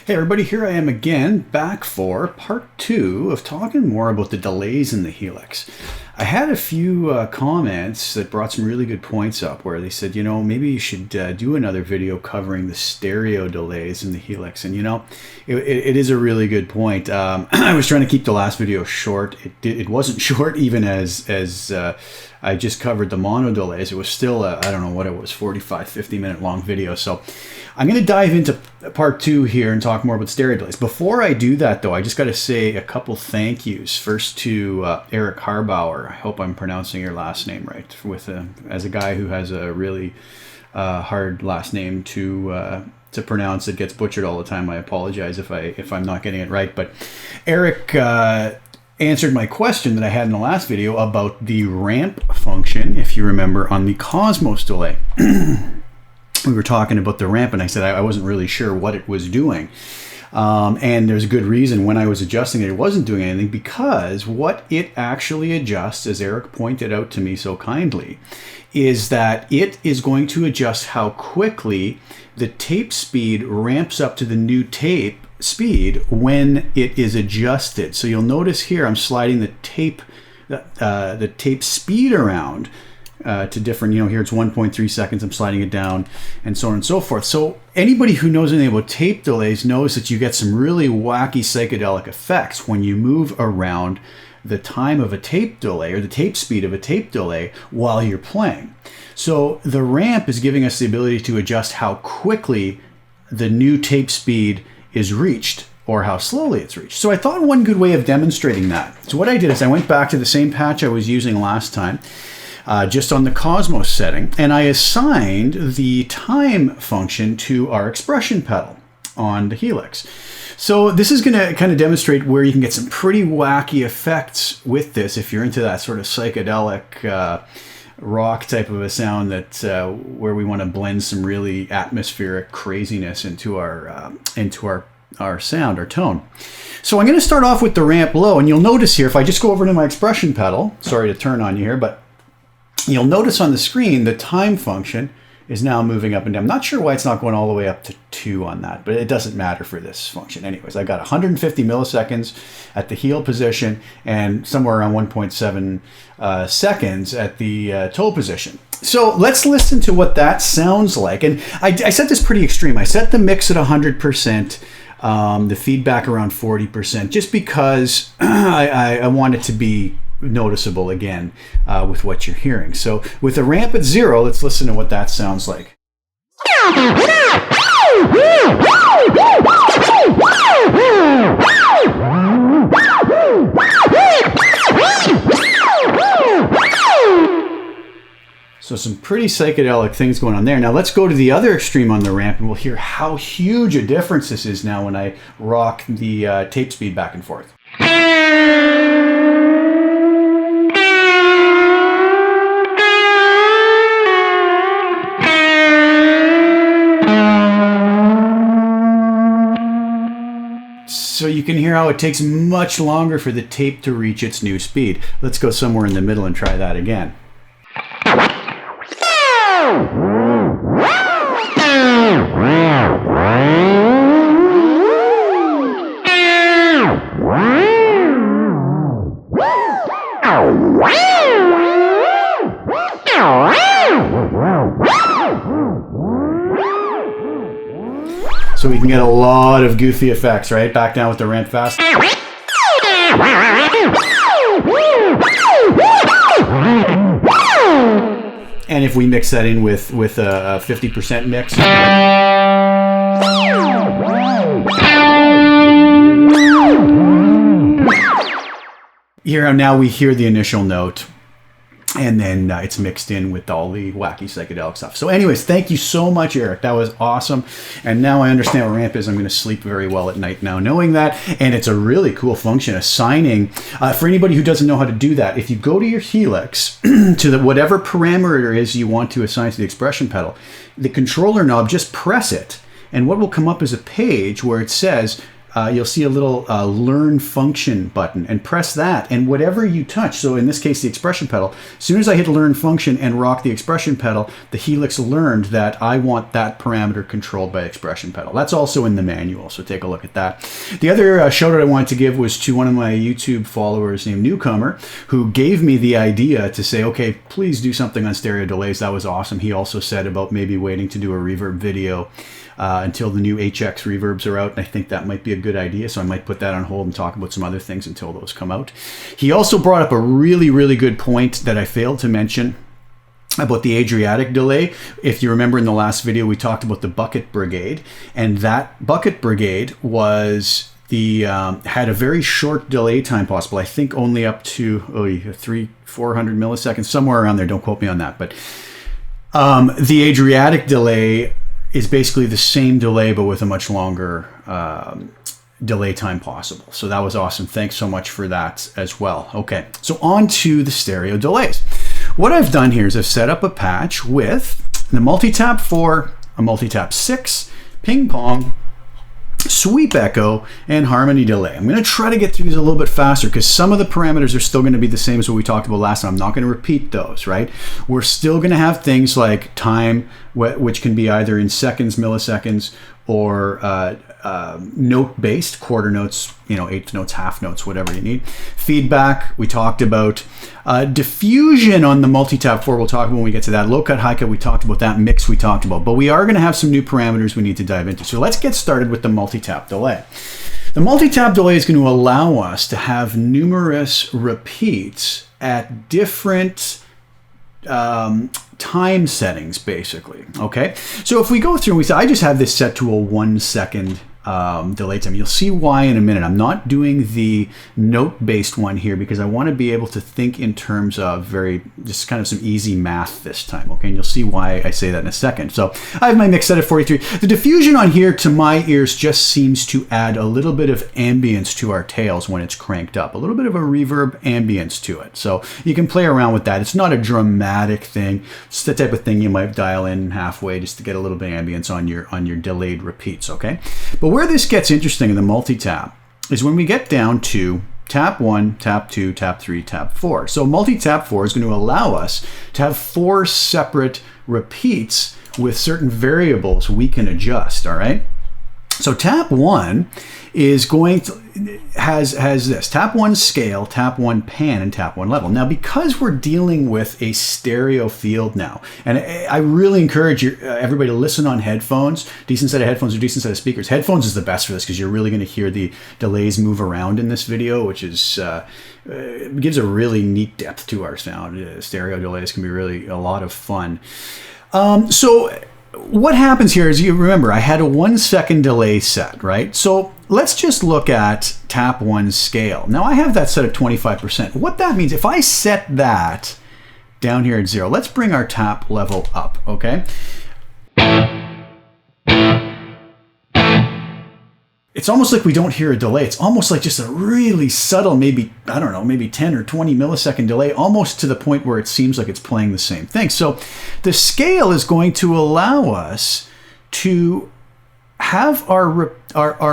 Hey everybody, here I am again, back for part 2 of talking more about the delays in the Helix. I had a few comments that brought some really good points up where they said, you know, maybe you should do another video covering the stereo delays in the Helix. And you know, it is a really good point. I was trying to keep the last video short. It wasn't short even as I just covered the mono delays. It was still I don't know what it was, 45, 50 minute long video. So I'm going to dive into part 2 here and talk more about stereo delays. Before I do that though, I just got to say a couple thank yous. First to Eric Harbauer. I hope I'm pronouncing your last name right. As a guy who has a really hard last name to pronounce, it gets butchered all the time. I apologize if I'm not getting it right. But Eric answered my question that I had in the last video about the ramp function, if you remember, on the Cosmos delay. We were talking about the ramp, and I said I wasn't really sure what it was doing. And there's a good reason when I was adjusting it wasn't doing anything, because what it actually adjusts, as Eric pointed out to me so kindly, is that it is going to adjust how quickly the tape speed ramps up to the new tape speed when it is adjusted. So you'll notice here I'm sliding the tape speed around to different, you know, here it's 1.3 seconds, I'm sliding it down, and so on and so forth. So anybody who knows anything about tape delays knows that you get some really wacky psychedelic effects when you move around the time of a tape delay or the tape speed of a tape delay while you're playing. So the ramp is giving us the ability to adjust how quickly the new tape speed is reached or how slowly it's reached. So I thought one good way of demonstrating that. So what I did is I went back to the same patch I was using last time, just on the Cosmos setting, and I assigned the time function to our expression pedal on the Helix. So this is going to kind of demonstrate where you can get some pretty wacky effects with this if you're into that sort of psychedelic rock type of a sound that where we want to blend some really atmospheric craziness into our sound, our tone. So I'm going to start off with the ramp low, and you'll notice here if I just go over to my expression pedal, sorry to turn on you here, but you'll notice on the screen the time function is now moving up and down. I'm not sure why it's not going all the way up to 2 on that, but it doesn't matter for this function. Anyways, I got 150 milliseconds at the heel position and somewhere around 1.7 seconds at the toe position. So let's listen to what that sounds like. And I set this pretty extreme. I set the mix at 100%, the feedback around 40%, just because I want it to be noticeable again with what you're hearing. So with the ramp at 0, let's listen to what that sounds like. So some pretty psychedelic things going on there. Now let's go to the other extreme on the ramp, and we'll hear how huge a difference this is now when I rock the tape speed back and forth. So you can hear how it takes much longer for the tape to reach its new speed. Let's go somewhere in the middle and try that again. So we can get a lot of goofy effects, right? Back down with the ramp fast. And if we mix that in with a 50% mix. Here now we hear the initial note, and then it's mixed in with all the wacky psychedelic stuff. So anyways, thank you so much, Eric. That was awesome. And now I understand what ramp is. I'm going to sleep very well at night now knowing that. And it's a really cool function, assigning. For anybody who doesn't know how to do that, if you go to your Helix, to whatever parameter it is you want to assign to the expression pedal, the controller knob, just press it. And what will come up is a page where it says, you'll see a little learn function button, and press that, and whatever you touch, so in this case the expression pedal, as soon as I hit learn function and rock the expression pedal, the Helix learned that I want that parameter controlled by expression pedal. That's also in the manual, so take a look at that. The other shout out I wanted to give was to one of my YouTube followers named Newcomer, who gave me the idea to say, okay, please do something on stereo delays. That was awesome. He also said about maybe waiting to do a reverb video until the new HX reverbs are out, and I think that might be a good idea, so I might put that on hold and talk about some other things until those come out. He also brought up a really, really good point that I failed to mention about the Adriatic delay. If you remember in the last video, we talked about the bucket brigade, and that bucket brigade was had a very short delay time possible. I think only up to 300-400 milliseconds, somewhere around there. Don't quote me on that, but the Adriatic delay is basically the same delay but with a much longer delay time possible. So that was awesome. Thanks so much for that as well. Okay, so on to the stereo delays. What I've done here is I've set up a patch with the multi-tap 4, a multi-tap 6, ping pong, sweep echo, and harmony delay. I'm going to try to get through these a little bit faster because some of the parameters are still going to be the same as what we talked about last time. I'm not going to repeat those, right? We're still going to have things like time, which can be either in seconds, milliseconds, or note-based, quarter notes, eighth notes, half notes, whatever you need. Feedback, we talked about. Diffusion on the multi-tap 4, we'll talk about when we get to that. Low cut, high cut, we talked about that. Mix, we talked about. But we are going to have some new parameters we need to dive into. So let's get started with the multi-tap delay. The multi-tap delay is going to allow us to have numerous repeats at different time settings, basically. Okay, so if we go through and we say, I just have this set to a 1 second delay time. You'll see why in a minute. I'm not doing the note-based one here because I want to be able to think in terms of just kind of some easy math this time, okay? And you'll see why I say that in a second. So I have my mix set at 43. The diffusion on here, to my ears, just seems to add a little bit of ambience to our tails when it's cranked up, a little bit of a reverb ambience to it. So you can play around with that. It's not a dramatic thing. It's the type of thing you might dial in halfway just to get a little bit of ambience on your delayed repeats, okay? But where this gets interesting in the multi-tap is when we get down to tap 1, tap 2, tap 3, tap 4. So multi-tap 4 is going to allow us to have 4 separate repeats with certain variables we can adjust, all right? So tap 1 is going to has this tap 1 scale, tap 1 pan, and tap 1 level. Now, because we're dealing with a stereo field now, and I really encourage everybody to listen on headphones, decent set of headphones or decent set of speakers. Headphones is the best for this because you're really going to hear the delays move around in this video, which is gives a really neat depth to our sound. Stereo delays can be really a lot of fun. So what happens here is, you remember, I had a 1 second delay set, right? So let's just look at tap 1 scale. Now I have that set at 25%. What that means, if I set that down here at 0, let's bring our tap level up, okay? It's almost like we don't hear a delay. It's almost like just a really subtle, maybe, I don't know, maybe 10 or 20 millisecond delay, almost to the point where it seems like it's playing the same thing. So the scale is going to allow us to have our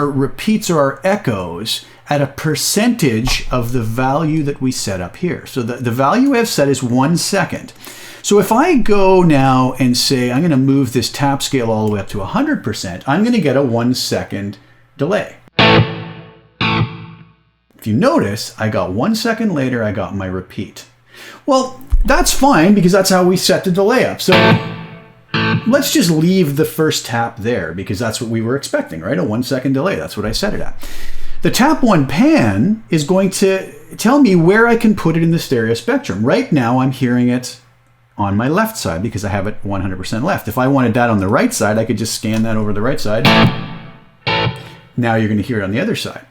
repeats or our echoes at a percentage of the value that we set up here. So the value I've set is 1 second. So if I go now and say I'm going to move this tap scale all the way up to 100%, I'm going to get a 1 second delay. If you notice, I got 1 second later, I got my repeat. Well, that's fine because that's how we set the delay up. So let's just leave the first tap there because that's what we were expecting, right? A 1 second delay. That's what I set it at. The tap 1 pan is going to tell me where I can put it in the stereo spectrum. Right now, I'm hearing it on my left side because I have it 100% left. If I wanted that on the right side, I could just scan that over the right side. Now you're going to hear it on the other side.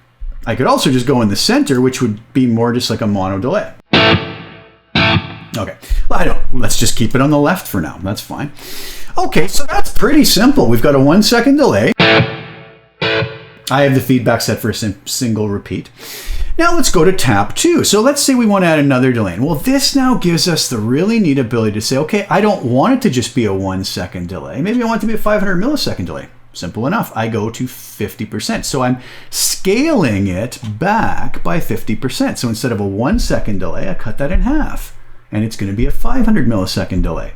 I could also just go in the center, which would be more just like a mono delay. Okay, well, let's just keep it on the left for now. That's fine. Okay, so that's pretty simple. We've got a 1 second delay. I have the feedback set for a single repeat. Now let's go to tap 2. So let's say we want to add another delay. And well, this now gives us the really neat ability to say, okay, I don't want it to just be a 1 second delay. Maybe I want it to be a 500 millisecond delay. Simple enough. I go to 50%. So I'm scaling it back by 50%. So instead of a 1 second delay, I cut that in half. And it's going to be a 500 millisecond delay.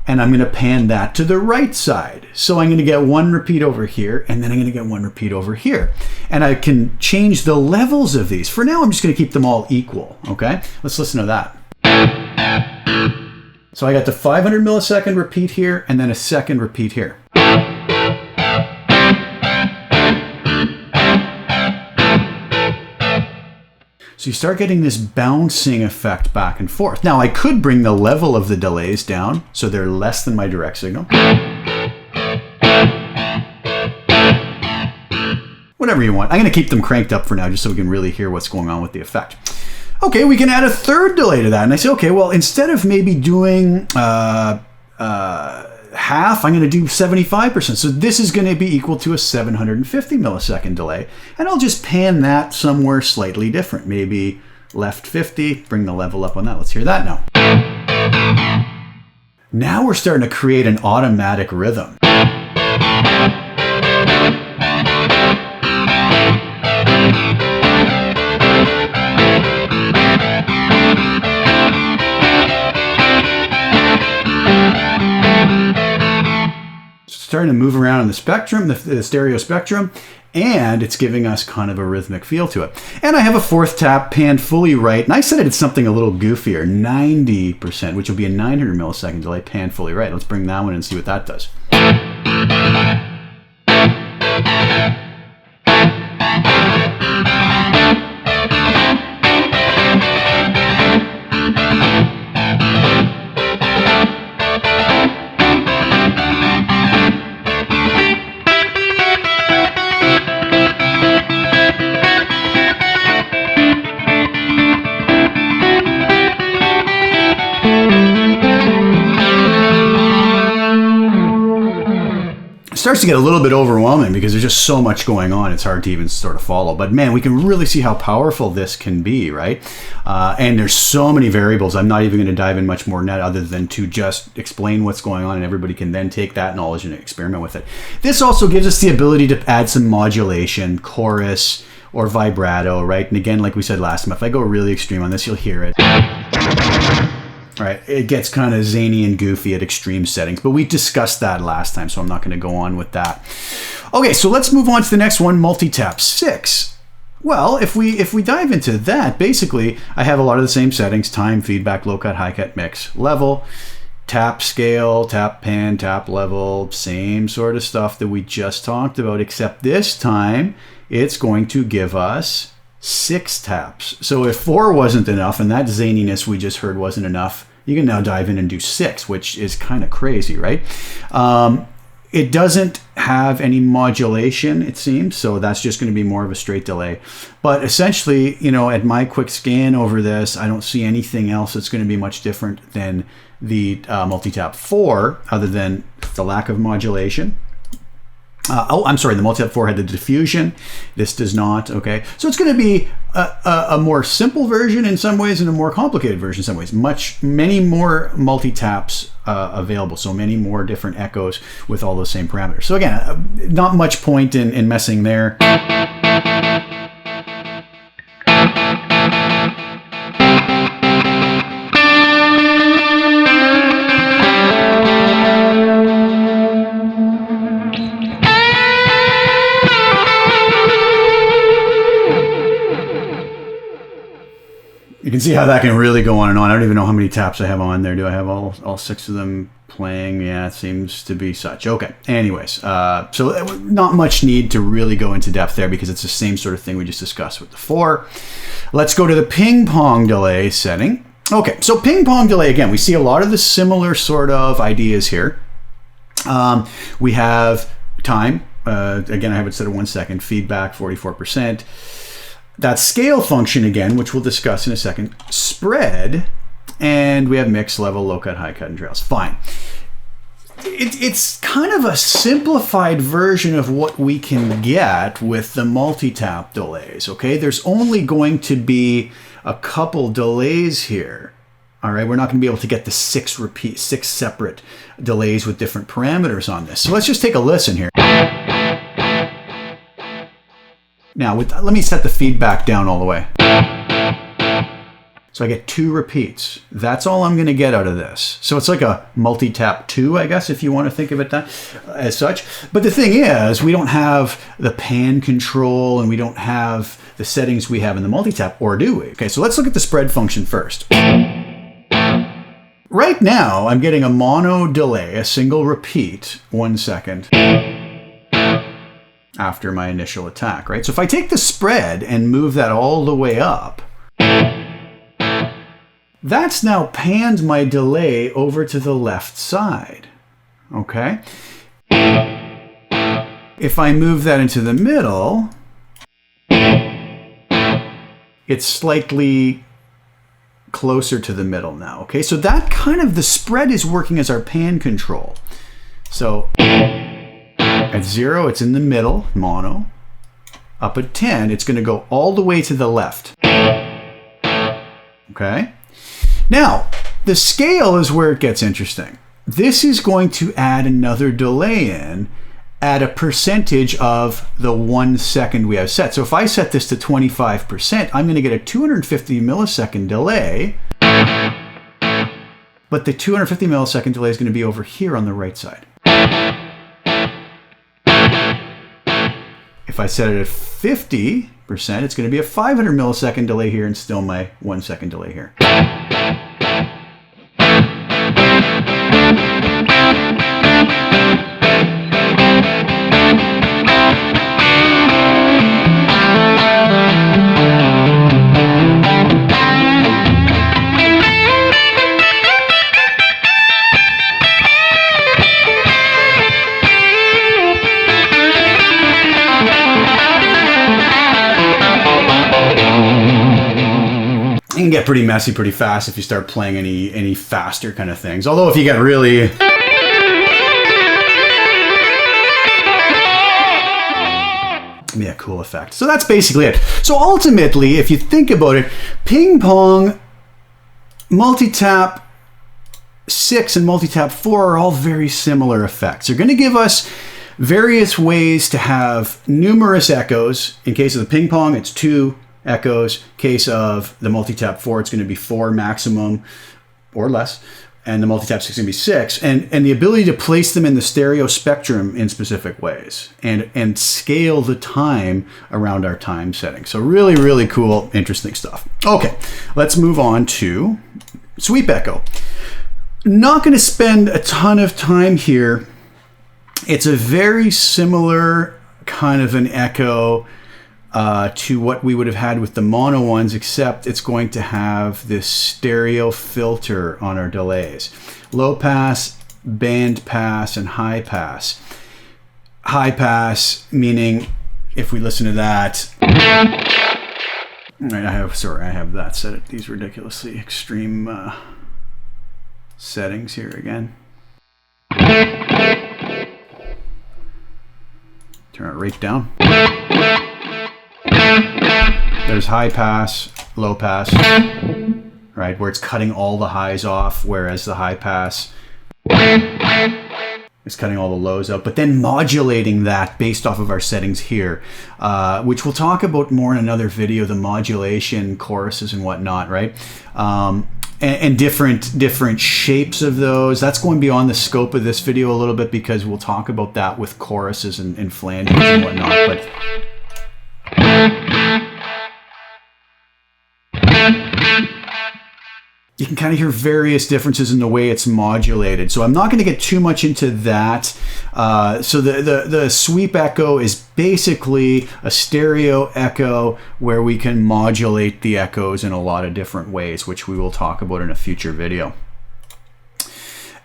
And I'm going to pan that to the right side. So I'm going to get one repeat over here, and then I'm going to get one repeat over here. And I can change the levels of these. For now, I'm just going to keep them all equal, okay? Let's listen to that. So I got the 500 millisecond repeat here, and then a second repeat here. So you start getting this bouncing effect back and forth. Now I could bring the level of the delays down so they're less than my direct signal. Whatever you want. I'm going to keep them cranked up for now just so we can really hear what's going on with the effect. Okay, we can add a third delay to that. And I say, okay, well, instead of maybe doing half, I'm going to do 75%. So this is going to be equal to a 750 millisecond delay. And I'll just pan that somewhere slightly different. Maybe left 50, bring the level up on that. Let's hear that now. Now we're starting to create an automatic rhythm. Starting to move around in the spectrum, the stereo spectrum, and it's giving us kind of a rhythmic feel to it. And I have a fourth tap panned fully right, and I said it's something a little goofier, 90%, which will be a 900 millisecond delay panned fully right. Let's bring that one and see what that does. Starts to get a little bit overwhelming because there's just so much going on. It's hard to even sort of follow. But man, we can really see how powerful this can be, right? And there's so many variables. I'm not even going to dive in much more than that other than to just explain what's going on, and everybody can then take that knowledge and experiment with it. This also gives us the ability to add some modulation, chorus, or vibrato, right? And again, like we said last time, if I go really extreme on this, you'll hear it. Right, it gets kind of zany and goofy at extreme settings, but we discussed that last time, so I'm not going to go on with that. Okay, so let's move on to the next one, multi-tap 6. Well, if we dive into that, basically, I have a lot of the same settings: time, feedback, low cut, high cut, mix, level, tap scale, tap pan, tap level, same sort of stuff that we just talked about, except this time it's going to give us 6 taps. So if 4 wasn't enough and that zaniness we just heard wasn't enough, you can now dive in and do 6, which is kind of crazy, right? It doesn't have any modulation, it seems, so that's just going to be more of a straight delay. But essentially, you know, at my quick scan over this, I don't see anything else that's going to be much different than the multi-tap 4, other than the lack of modulation. I'm sorry, the multi-tap 4 had the diffusion. This does not, okay? So it's going to be a more simple version in some ways and a more complicated version in some ways. Many more multi-taps available, so many more different echoes with all those same parameters. So again, not much point in messing there. You can see how that can really go on and on. I don't even know how many taps I have on there. Do I have all 6 of them playing? Yeah, it seems to be such. Okay. Anyways, so not much need to really go into depth there because it's the same sort of thing we just discussed with the 4. Let's go to the ping pong delay setting. Okay, so ping pong delay, again, we see a lot of the similar sort of ideas here. We have time. Again, I have it set at 1 second. Feedback, 44%. That scale function again, which we'll discuss in a second, spread, and we have mix, level, low cut, high cut, and trails. Fine. It's kind of a simplified version of what we can get with the multi-tap delays, okay? There's only going to be a couple delays here. All right, we're not going to be able to get the 6 separate delays with different parameters on this. So let's just take a listen here. Now, let me set the feedback down all the way. So I get 2 repeats. That's all I'm going to get out of this. So it's like a multi-tap 2, I guess, if you want to think of it that, as such. But the thing is, we don't have the pan control and we don't have the settings we have in the multi-tap, or do we? Okay, so let's look at the spread function first. Right now, I'm getting a mono delay, a single repeat, 1 second after my initial attack, right? So if I take the spread and move that all the way up, that's now panned my delay over to the left side, okay? If I move that into the middle, it's slightly closer to the middle now, okay? So that kind of, the spread is working as our pan control. So at 0, it's in the middle, mono. Up at 10, it's going to go all the way to the left, okay? Now, the scale is where it gets interesting. This is going to add another delay in at a percentage of the 1 second we have set. So if I set this to 25%, I'm going to get a 250 millisecond delay, but the 250 millisecond delay is going to be over here on the right side. If I set it at 50%, it's going to be a 500 millisecond delay here and still my 1 second delay here. It can get pretty messy pretty fast if you start playing any faster kind of things. Although if you get really... be a cool effect. So that's basically it. So ultimately, if you think about it, ping pong, multi-tap 6 and multi-tap 4 are all very similar effects. They're going to give us various ways to have numerous echoes. In case of the ping pong, it's 2 echoes. Case of the multi-tap 4, it's going to be 4 maximum or less. And the multi-tap 6 is going to be 6. And the ability to place them in the stereo spectrum in specific ways and scale the time around our time setting. So really, really cool, interesting stuff. Okay, let's move on to sweep echo. Not going to spend a ton of time here. It's a very similar kind of an echo to what we would have had with the mono ones, except it's going to have this stereo filter on our delays. Low pass, band pass, and high pass. High pass meaning if we listen to that. All right, I have that set at these ridiculously extreme settings here again. Turn it right down. There's high pass, low pass, right, where it's cutting all the highs off, whereas the high pass is cutting all the lows out, but then modulating that based off of our settings here, which we'll talk about more in another video, the modulation, choruses and whatnot, right? And different shapes of those. That's going beyond the scope of this video a little bit because we'll talk about that with choruses and flanges and whatnot, but you can kind of hear various differences in the way it's modulated. So I'm not going to get too much into that. So the sweep echo is basically a stereo echo where we can modulate the echoes in a lot of different ways, which we will talk about in a future video.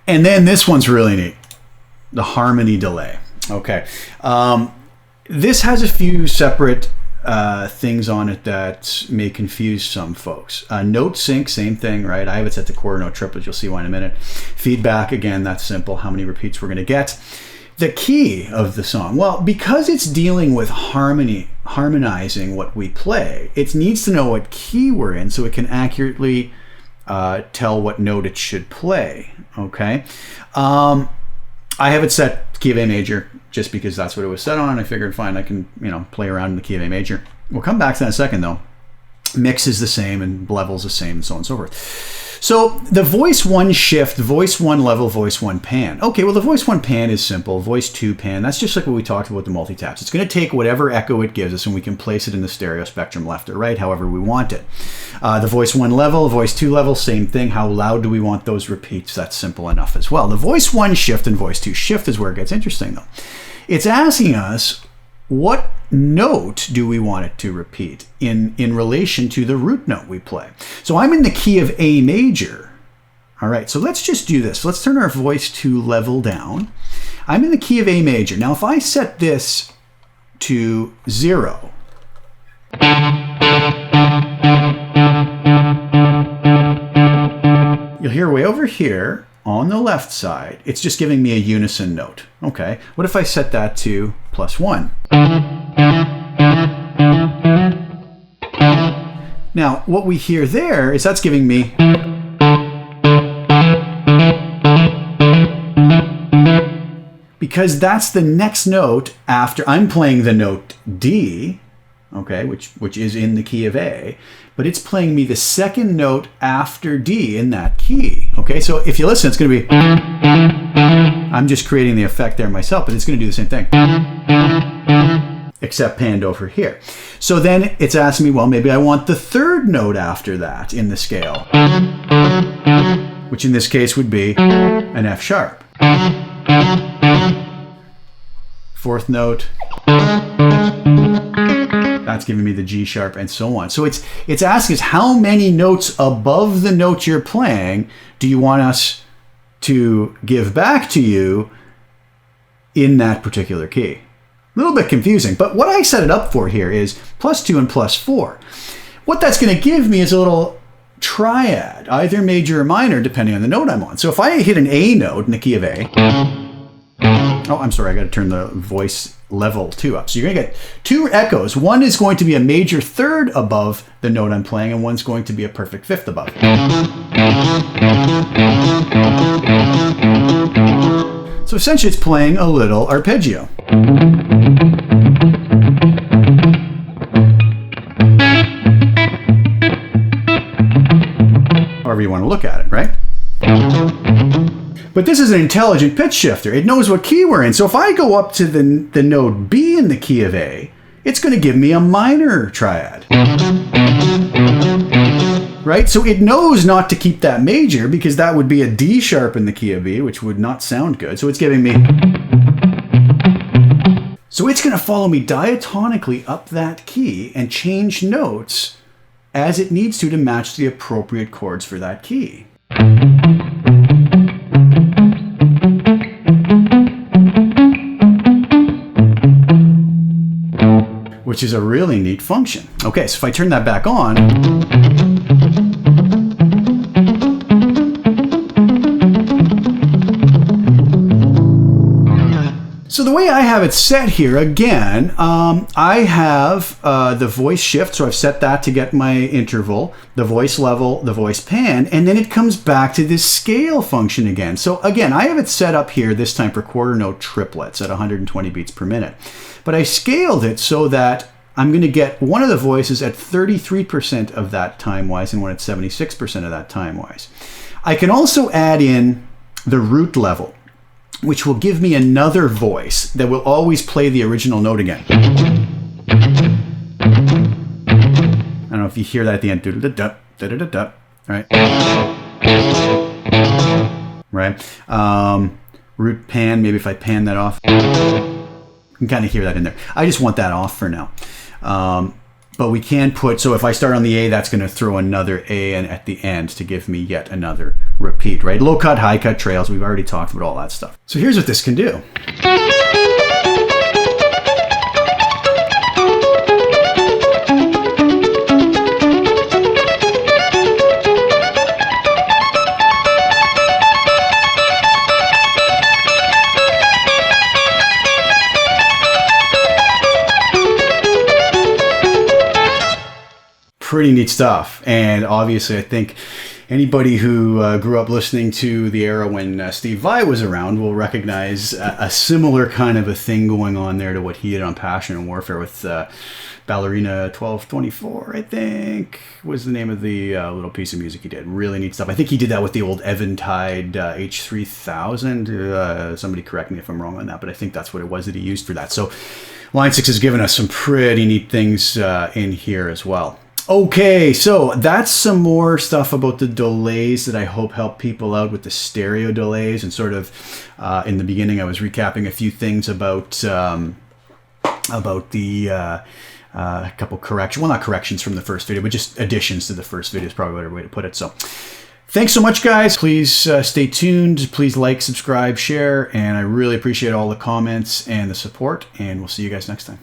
And then this one's really neat, the harmony delay. Okay. This has a few separate things on it that may confuse some folks. Note sync, same thing, right? I have it set to quarter note triplets. You'll see why in a minute. Feedback, again, that's simple. How many repeats we're going to get. The key of the song, well, because it's dealing with harmonizing what we play, it needs to know what key we're in so it can accurately tell what note it should play, okay? I have it set key of A major just because that's what it was set on. I figured, fine, I can, play around in the key of A major. We'll come back to that in a second, though. Mix is the same and level's the same and so on and so forth. So the voice 1 shift, voice 1 level, voice 1 pan. Okay, well the voice 1 pan is simple. Voice 2 pan, that's just like what we talked about the multi-taps. It's going to take whatever echo it gives us and we can place it in the stereo spectrum left or right, however we want it. The voice 1 level, voice 2 level, same thing. How loud do we want those repeats? That's simple enough as well. The voice 1 shift and voice 2 shift is where it gets interesting though. It's asking us, what note do we want it to repeat in relation to the root note we play? So I'm in the key of A major. All right, so let's just do this. Let's turn our voice 2 level down. I'm in the key of A major. Now if I set this to 0, you'll hear way over here on the left side, it's just giving me a unison note. Okay, what if I set that to +1? Now, what we hear there is that's giving me because that's the next note after I'm playing the note D, okay, which is in the key of A, but it's playing me the second note after D in that key. Okay, so if you listen, it's going to be, I'm just creating the effect there myself, but it's going to do the same thing, except panned over here. So then it's asking me, well, maybe I want the third note after that in the scale, which in this case would be an F sharp. Fourth note, that's giving me the G sharp and so on. So it's asking us how many notes above the note you're playing do you want us to give back to you in that particular key. A little bit confusing, but what I set it up for here is +2 and +4. What that's going to give me is a little triad, either major or minor, depending on the note I'm on. So if I hit an A note in the key of A, oh, I'm sorry, I got to turn the voice level 2 up. So you're going to get 2 echoes. One is going to be a major third above the note I'm playing, and one's going to be a perfect fifth above. So essentially it's playing a little arpeggio. However you want to look at it, right? But this is an intelligent pitch shifter. It knows what key we're in. So if I go up to the note B in the key of A, it's going to give me a minor triad. Right? So it knows not to keep that major because that would be a D sharp in the key of B, which would not sound good. So it's giving me... So it's going to follow me diatonically up that key and change notes as it needs to match the appropriate chords for that key. Which is a really neat function. Okay, so if I turn that back on, so the way I have it set here, again, I have the voice shift, so I've set that to get my interval, the voice level, the voice pan, and then it comes back to this scale function again. So again, I have it set up here this time for quarter note triplets at 120 beats per minute. But I scaled it so that I'm going to get one of the voices at 33% of that time-wise and one at 76% of that time-wise. I can also add in the root level, which will give me another voice that will always play the original note again. I don't know if you hear that at the end. Right? Root pan, maybe if I pan that off. You can kind of hear that in there. I just want that off for now. But we can put, so if I start on the A, that's going to throw another A in at the end to give me yet another repeat, right? Low cut, high cut trails, we've already talked about all that stuff. So here's what this can do. Pretty neat stuff. And obviously I think Anybody who grew up listening to the era when Steve Vai was around will recognize a similar kind of a thing going on there to what he did on Passion and Warfare with Ballerina 1224, I think, was the name of the little piece of music he did. Really neat stuff. I think he did that with the old Eventide H3000. Somebody correct me if I'm wrong on that, but I think that's what it was that he used for that. So Line 6 has given us some pretty neat things in here as well. Okay, so that's some more stuff about the delays that I hope help people out with the stereo delays. And sort of in the beginning, I was recapping a few things about the a couple corrections, well, not corrections from the first video, but just additions to the first video is probably a better way to put it. So thanks so much, guys. Please stay tuned. Please like, subscribe, share, and I really appreciate all the comments and the support, and we'll see you guys next time.